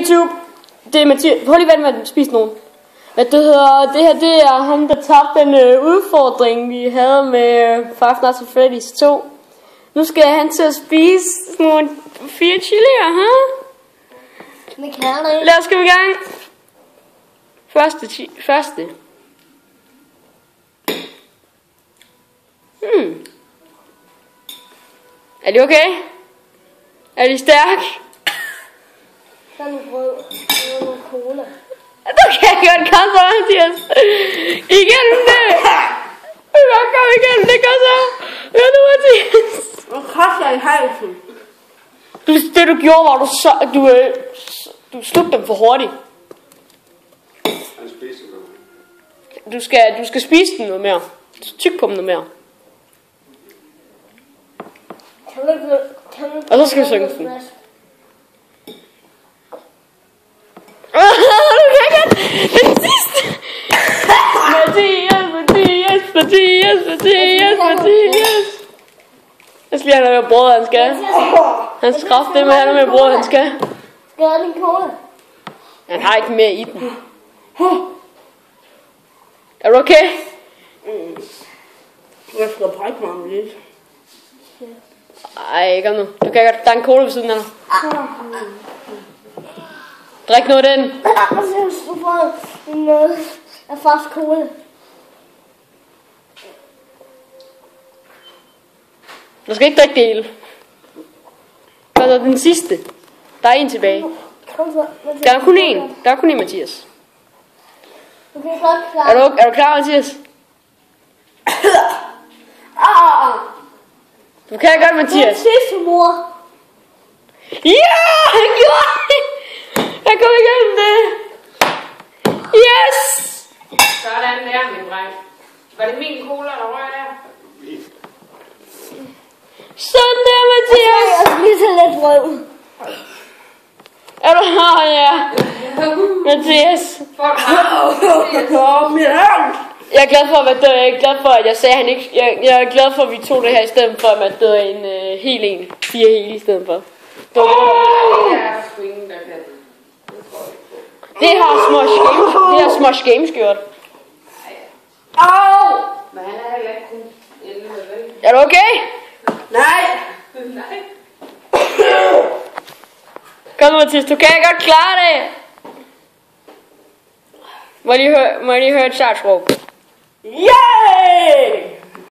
YouTube. Det er Mathias. Prøv lige vent med at spise nogen. Hvad det hedder, det her det er ham, der tabte den udfordring, vi havde med Five Nights at Freddy's 2. Nu skal han til at spise sådan nogle 4 chilier, Med kærlighed. Lad os gå i gang. Første. Er det okay? Er de stærk? Der er noget brød. Der er noget cola. Du kan godt komme så, Mathias. Igennem det. Du kan godt komme igennem det, gør så. Hør nu, Mathias. Hvad koster i halsen? Det du gjorde, var du slugte dem for hurtigt. Du skal spise dem noget mere. Tyk på dem noget mere. Og så skal du synge den. Du kan godt. Den sidste. Mathias. Jeg skal lige have noget med brød, han skal. Han skal kraft det med, han med brød, han skal. Skal jeg din cola? Han har ikke mere i den. Er du okay? Jeg skal brække mig om lidt. Ej, kom nu. Du kan godt. Der er en cola ved siden af dig. Drik noget af den. Jeg synes, du får noget af fast cola. Du skal ikke drikke det hele. Altså den sidste. Der er en tilbage. Der er kun en. Der er kun en, Mathias. Du kan godt klare. Er du klar, Mathias? Du kan godt, Mathias. Det er sidste, mor. Ja, han gjorde det. Jeg kom igennem det. Yes. Sådan der, min dreng. Var det min cola, der røg der? Sådan der, Mathias. Jeg skal lige tage lidt brød. Er du her, ja. Mathias. Jeg er glad for, at jeg sagde, han ikke. Jeg er glad for, at vi tog det her i stedet for, at det var en hel en. 4 hele i stedet for. Det har Smosh Games gjort. Men han er heller ikke kun 11, vel? Er du okay? Nej. Nej. Kom nu, Mathias, du kan godt klare det. Må jeg lige høre et charge-råb? Ja!